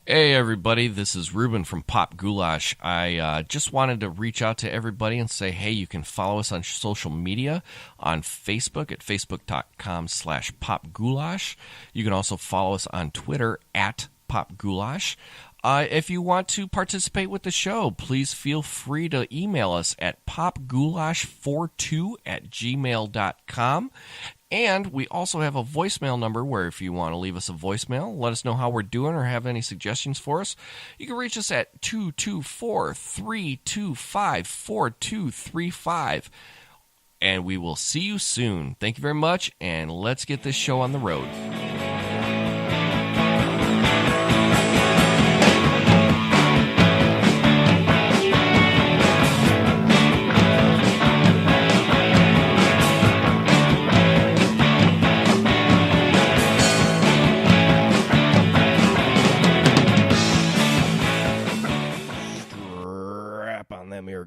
Hey everybody, this is Reuben from Pop Goulash. I just wanted to reach out to everybody and say, hey, you can follow us on social media on Facebook at facebook.com/popgoulash. You can also follow us on Twitter at popgoulash. If you want to participate with the show, please feel free to email us at popgoulash42@gmail.com. And we also have a voicemail number where if you want to leave us a voicemail, let us know how we're doing or have any suggestions for us, you can reach us at 224-325-4235. And we will see you soon. Thank you very much, and let's get this show on the road.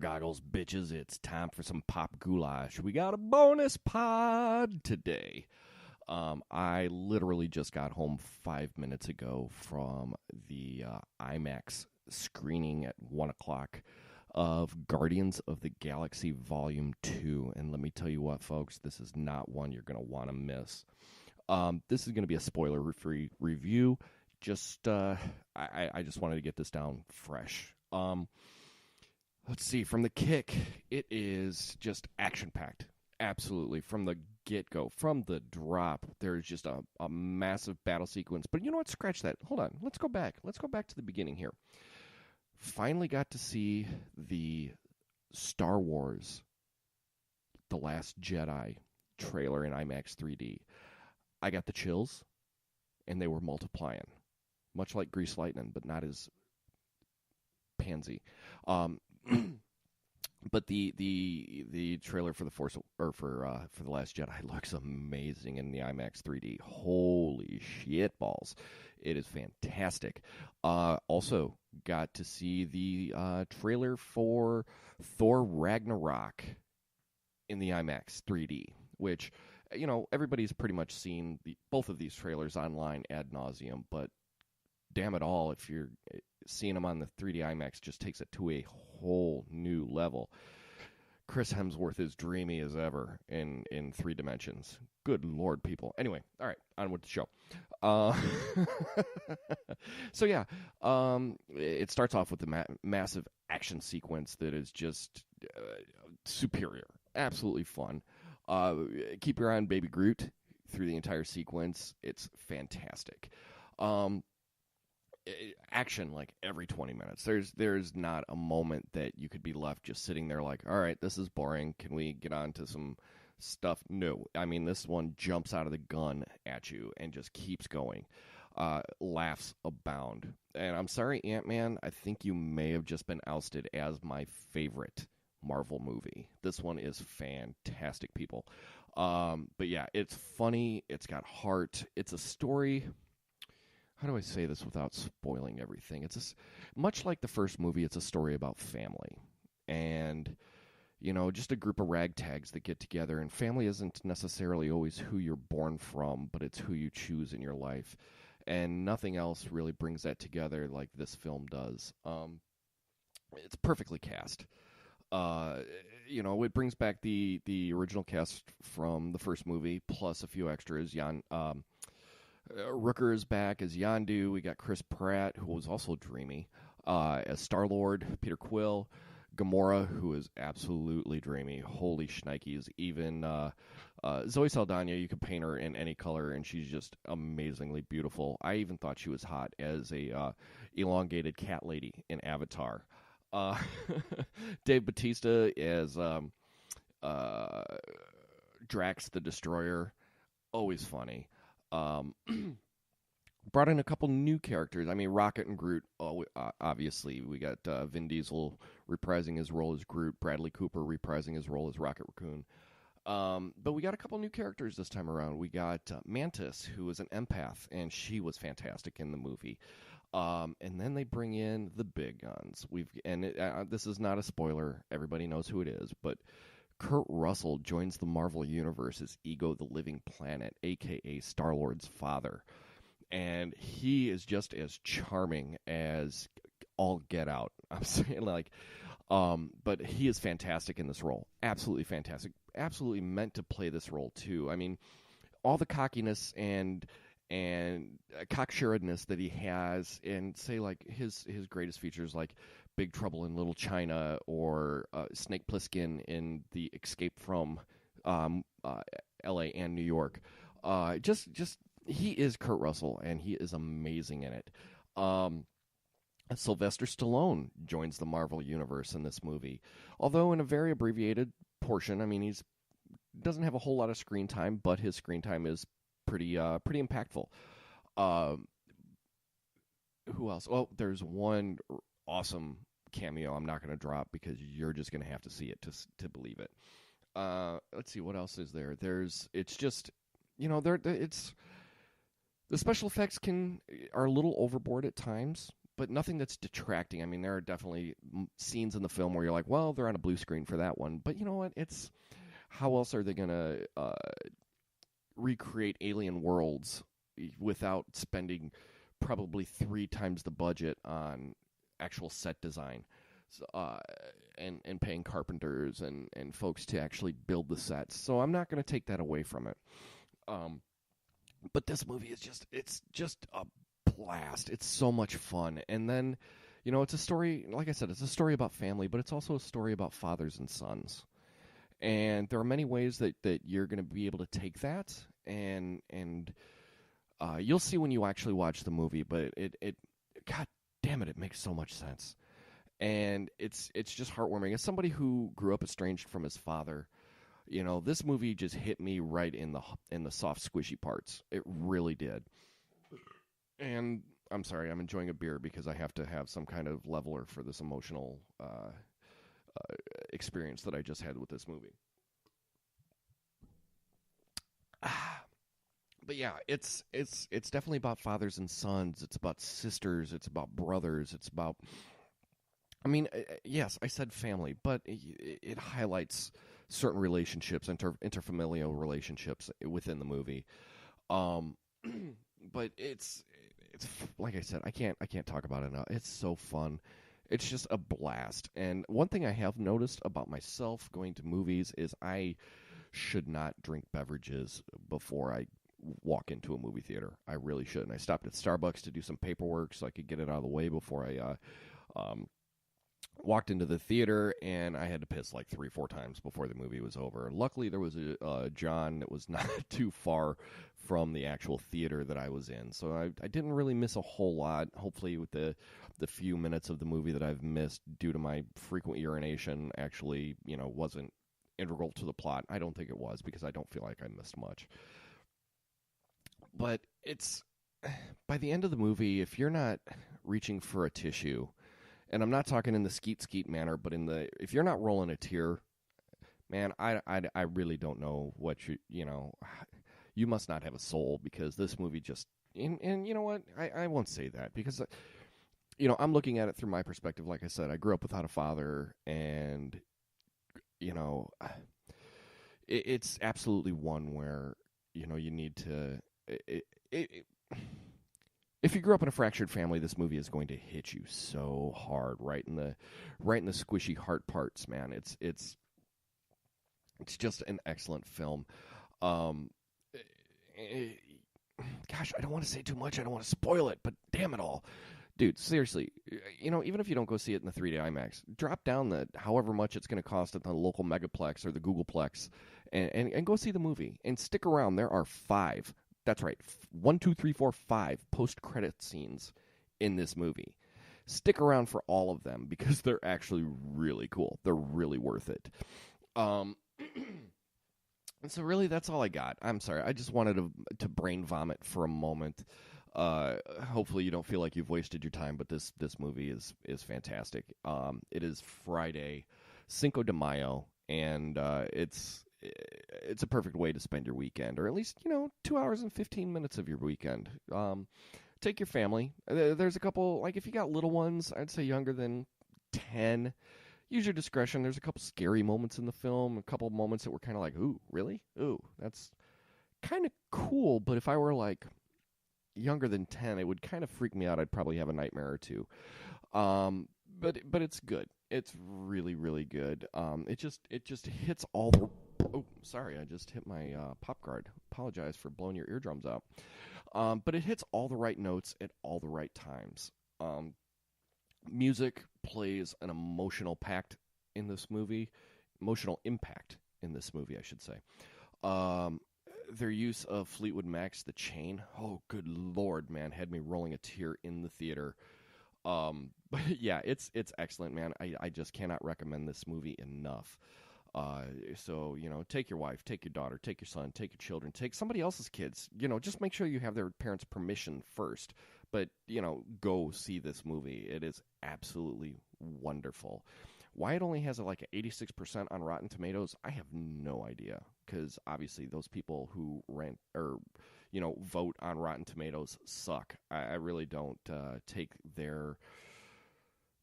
Goggles, bitches. It's time for some Pop Goulash. We got a bonus pod today. I literally just got home 5 minutes ago from the IMAX screening at 1 o'clock of Guardians of the Galaxy Vol.2. And let me tell you what, folks, this is not one you're going to want to miss. This is going to be a spoiler-free review. I just wanted to get this down fresh. Let's see, from the kick, it is just action-packed. Absolutely. From the get-go, from the drop, there's just a massive battle sequence. But you know what? Scratch that. Hold on. Let's go back. Let's go back to the beginning here. Finally got to see the Star Wars The Last Jedi trailer in IMAX 3D. I got the chills, and they were multiplying. Much like Grease Lightning, but not as pansy. But the trailer for the for the Last Jedi looks amazing in the IMAX 3D. Holy shit balls! It is fantastic. Also got to see the trailer for Thor Ragnarok in the IMAX 3D, which everybody's pretty much seen both of these trailers online ad nauseum. But damn it all, if you're seeing them on the 3D IMAX, just takes it to a whole new level. Chris Hemsworth is dreamy as ever in 3 dimensions. Good Lord, people. Anyway, all right, on with the show. So yeah, it starts off with a massive action sequence that is just superior. Absolutely fun. Keep your eye on Baby Groot through the entire sequence. It's fantastic. Action like every 20 minutes. There's not a moment that you could be left just sitting there like, all right, this is boring. Can we get on to some stuff? No. I mean, this one jumps out of the gun at you and just keeps going. Laughs abound. And I'm sorry, Ant-Man, I think you may have just been ousted as my favorite Marvel movie. This one is fantastic, people. But yeah, it's funny. It's got heart. It's a story. How do I say this without spoiling everything? It's much like the first movie, it's a story about family. And, just a group of ragtags that get together. And family isn't necessarily always who you're born from, but it's who you choose in your life. And nothing else really brings that together like this film does. It's perfectly cast. It brings back the original cast from the first movie, plus a few extras. Rooker is back as Yondu. We got Chris Pratt, who was also dreamy, as Star-Lord. Peter Quill. Gamora, who is absolutely dreamy. Holy shnikes. Even Zoe Saldana, you could paint her in any color, and she's just amazingly beautiful. I even thought she was hot as a elongated cat lady in Avatar. Dave Bautista as Drax the Destroyer. Always funny. Brought in a couple new characters. I mean, Rocket and Groot, obviously. We got Vin Diesel reprising his role as Groot, Bradley Cooper reprising his role as Rocket Raccoon. But we got a couple new characters this time around. We got Mantis, who is an empath, and she was fantastic in the movie. And then they bring in the big guns. This is not a spoiler. Everybody knows who it is, but Kurt Russell joins the Marvel Universe as Ego the Living Planet, a.k.a. Star-Lord's father. and he is just as charming as all get out. I'm saying, like, but he is fantastic in this role. Absolutely fantastic. Absolutely meant to play this role too. I mean, all the cockiness and cocksuredness that he has, and say like his greatest features, like Big Trouble in Little China or Snake Plissken in the Escape from L.A. and New York. Just he is Kurt Russell, and he is amazing in it. Sylvester Stallone joins the Marvel Universe in this movie, although in a very abbreviated portion. I mean, he's doesn't have a whole lot of screen time, but his screen time is pretty impactful. Who else? Oh, there's one awesome cameo I'm not going to drop because you're just going to have to see it to believe it. Let's see, what else is there? It's just, it's the special effects are a little overboard at times, but nothing that's detracting. I mean, there are definitely scenes in the film where you're like, well, they're on a blue screen for that one, but you know what? It's how else are they going to recreate alien worlds without spending probably 3 times the budget on actual set design, and paying carpenters and folks to actually build the sets. So I'm not going to take that away from it. But this movie is it's just a blast. It's so much fun. And then, it's a story, like I said, it's a story about family, but it's also a story about fathers and sons. And there are many ways that you're going to be able to take that, and you'll see when you actually watch the movie, but it God damn it makes so much sense. And it's just heartwarming. As somebody who grew up estranged from his father, this movie just hit me right in the soft, squishy parts. It really did. And I'm sorry, I'm enjoying a beer because I have to have some kind of leveler for this emotional experience that I just had with this movie. But yeah, it's definitely about fathers and sons. It's about sisters. It's about brothers. It's about, I mean, yes, I said family, but it highlights certain relationships, interfamilial relationships within the movie. But it's like I said, I can't talk about it enough. It's so fun. It's just a blast. And one thing I have noticed about myself going to movies is I should not drink beverages before I walk into a movie theater. I really shouldn't. I stopped at Starbucks to do some paperwork so I could get it out of the way before I walked into the theater, and I had to piss like 3-4 times before the movie was over. Luckily, there was a John that was not too far from the actual theater that I was in, so I didn't really miss a whole lot. Hopefully, with the few minutes of the movie that I've missed due to my frequent urination actually, wasn't integral to the plot. I don't think it was, because I don't feel like I missed much. But it's, by the end of the movie, if you're not reaching for a tissue, and I'm not talking in the skeet manner, but if you're not rolling a tear, man, I really don't know what you must not have a soul, because this movie just, and you know what, I won't say that, because I'm looking at it through my perspective. Like I said, I grew up without a father, and it's absolutely one where you need to. If you grew up in a fractured family, this movie is going to hit you so hard, right in the squishy heart parts, man. It's just an excellent film. Gosh, I don't want to say too much. I don't want to spoil it, but damn it all. Dude, seriously, even if you don't go see it in the 3D IMAX, drop down the however much it's going to cost at the local Megaplex or the Googleplex, and go see the movie. And stick around. There are 5. That's right, 1, 2, 3, 4, 5 post-credit scenes in this movie. Stick around for all of them, because they're actually really cool. They're really worth it. And so really, that's all I got. I'm sorry. I just wanted to brain vomit for a moment. Hopefully you don't feel like you've wasted your time, but this movie is fantastic. It is Friday, Cinco de Mayo, and it's a perfect way to spend your weekend, or at least 2 hours and 15 minutes of your weekend. Take your family. There's a couple, like if you got little ones, I'd say younger than 10. Use your discretion. There's a couple scary moments in the film, a couple moments that were kind of like, ooh, really? Ooh, that's kind of cool. But if I were like, younger than 10, it would kind of freak me out. I'd probably have a nightmare or two. But it's good. It's really, really good. It just hits all the... Oh, sorry, I just hit my pop guard. Apologize for blowing your eardrums out. But it hits all the right notes at all the right times. Music plays an emotional impact in this movie, I should say. Their use of Fleetwood Mac's The Chain, oh, good Lord, man, had me rolling a tear in the theater. But yeah, it's excellent, man. I just cannot recommend this movie enough. So, take your wife, take your daughter, take your son, take your children, take somebody else's kids. Just make sure you have their parents' permission first. But, go see this movie. It is absolutely wonderful. Why it only has like an 86% on Rotten Tomatoes, I have no idea. Because obviously those people who vote on Rotten Tomatoes suck. I really don't take their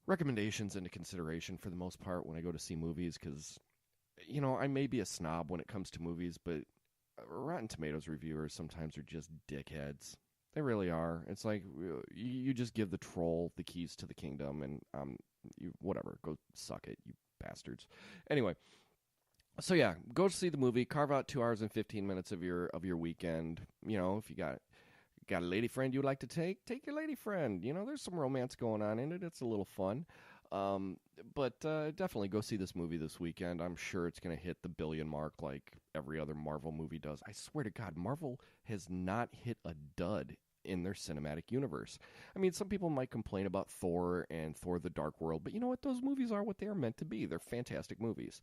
recommendations into consideration for the most part when I go to see movies. Because, I may be a snob when it comes to movies, but Rotten Tomatoes reviewers sometimes are just dickheads. They really are. It's like you just give the troll the keys to the kingdom, and whatever, go suck it, you bastards. Anyway, so yeah, go see the movie. Carve out 2 hours and 15 minutes of your weekend. If you got a lady friend you'd like to take your lady friend. There's some romance going on in it. It's a little fun. But definitely go see this movie this weekend. I'm sure it's going to hit the billion mark like every other Marvel movie does. I swear to God, Marvel has not hit a dud in their cinematic universe. I mean, some people might complain about Thor and Thor the Dark World, but you know what? Those movies are what they are meant to be. They're fantastic movies.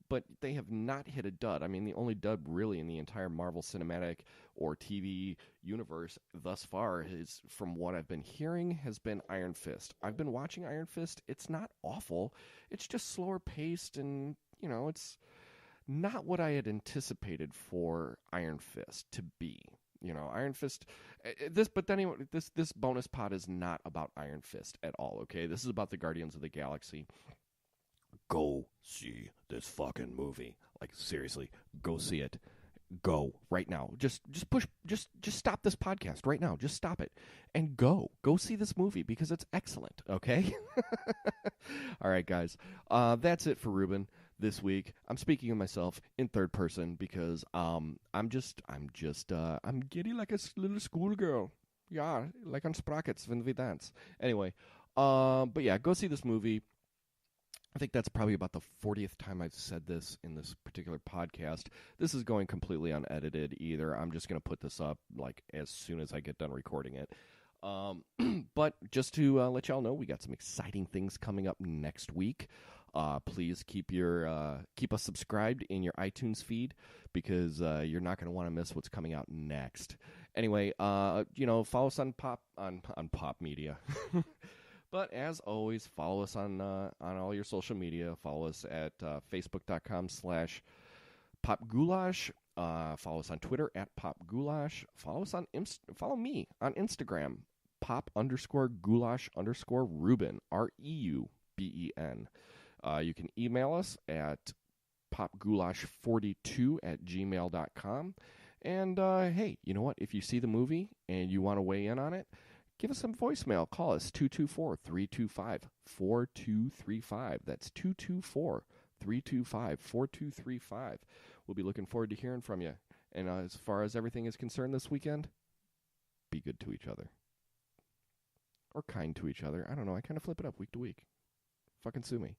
But they have not hit a dud. I mean, the only dud really in the entire Marvel cinematic or TV universe thus far is, from what I've been hearing, has been Iron Fist. I've been watching Iron Fist. It's not awful. It's just slower paced, and, it's not what I had anticipated for Iron Fist to be. Iron Fist. But anyway, this bonus pod is not about Iron Fist at all. Okay, this is about the Guardians of the Galaxy. Go see this fucking movie. Like, seriously, go see it. Go right now. Just stop this podcast right now. Just stop it and go see this movie because it's excellent. Okay. All right, guys. That's it for Reuben this week. I'm speaking of myself in third person because I'm giddy like a little schoolgirl. Yeah, like on Sprockets when we dance. Anyway, but yeah, go see this movie. I think that's probably about the 40th time I've said this in this particular podcast. This is going completely unedited either. I'm just going to put this up like as soon as I get done recording it. But just to let y'all know, we got some exciting things coming up next week. Please keep us subscribed in your iTunes feed because you're not going to want to miss what's coming out next. Anyway, follow us on Pop Media. But as always, follow us on all your social media. Follow us at facebook.com/popgoulash. Follow us on Twitter at popgoulash. Follow me on Instagram, pop_goulash_Reuben, REUBEN. You can email us at popgoulash42@gmail.com. And hey, you know what? If you see the movie and you want to weigh in on it, give us some voicemail. Call us 224-325-4235. That's 224-325-4235. We'll be looking forward to hearing from you. And as far as everything is concerned this weekend, be good to each other. Or kind to each other. I don't know. I kind of flip it up week to week. Fucking sue me.